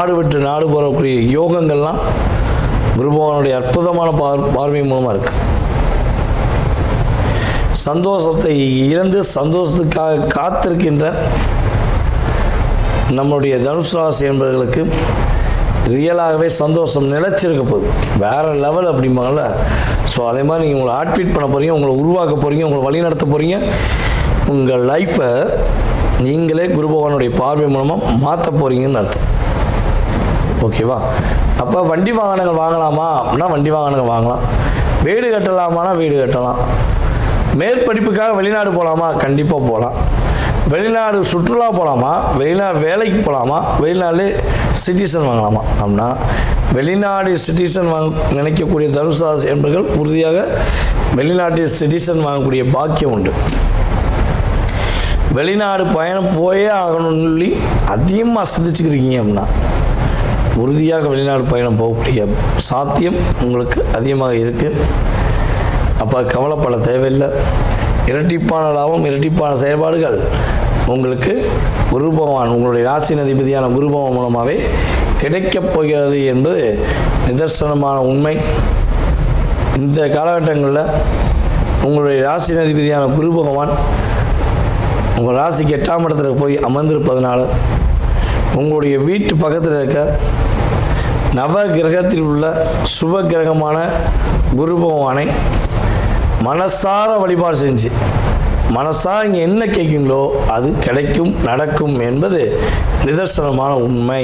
நாடு விட்டு நாடு போகக்கூடிய யோகங்கள்லாம் குரு பகவானுடைய அற்புதமான பார்வை மூலமாக இருக்கு. சந்தோஷத்தை இழந்து சந்தோஷத்துக்காக காத்திருக்கின்ற நம்முடைய தனுசு ராசி என்பவர்களுக்கு ரியலாகவே சந்தோஷம் நிலைச்சிருக்க போகுது. வேறு லெவல் அப்படிம்பாங்கள்ல. ஸோ அதே மாதிரி நீங்கள் உங்களை ஆட்ஃபிட் பண்ண போகிறீங்க, உங்களை உருவாக்க போகிறீங்க, உங்களை வழி நடத்த போகிறீங்க. உங்கள் லைஃப்பை நீங்களே குரு பகவானுடைய பார்வை மூலமாக மாற்ற போகிறீங்கன்னு அர்த்தம். ஓகேவா? அப்போ வண்டி வாகனங்கள் வாங்கலாமா அப்படின்னா வண்டி வாகனங்கள் வாங்கலாம். வீடு கட்டலாமான்னா வீடு கட்டலாம். மேற்படிப்புக்காக வெளிநாடு போகலாமா? கண்டிப்பாக போகலாம். வெளிநாடு சுற்றுலா போகலாமா? வெளிநாடு வேலைக்கு போகலாமா? வெளிநாடு சிட்டிசன் வாங்கலாமா? அப்படின்னா வெளிநாடு சிட்டிசன் நினைக்கக்கூடிய தனுசு ராசி என்பவர்கள் உறுதியாக வெளிநாட்டு சிட்டிசன் வாங்கக்கூடிய பாக்கியம் உண்டு. வெளிநாடு பயணம் போயே ஆகணும்னு சொல்லி அதிகமாக சிந்திச்சுக்கிறீங்க அப்படின்னா உறுதியாக வெளிநாடு பயணம் போகக்கூடிய சாத்தியம் உங்களுக்கு அதிகமாக இருக்குது. அப்போ கவலைப்பட தேவையில்லை. இரட்டிப்பான லாபம், இரட்டிப்பான செயல்பாடுகள் உங்களுக்கு குரு பகவான், உங்களுடைய ராசியின் அதிபதியான குரு பகவான் மூலமாகவே கிடைக்கப் போகிறது என்பது நிதர்சனமான உண்மை. இந்த காலகட்டங்களில் உங்களுடைய ராசியின் அதிபதியான குரு பகவான் உங்கள் ராசிக்கு 8ஆம் இடத்துல போய் அமர்ந்திருப்பதனால உங்களுடைய வீட்டு பக்கத்தில் இருக்க நவ கிரகத்தில் உள்ள சுப கிரகமான குரு பகவானை மனசார வழிபாடு செஞ்சு மனசார இங்கே என்ன கேட்குங்களோ அது கிடைக்கும், நடக்கும் என்பது நிதர்சனமான உண்மை.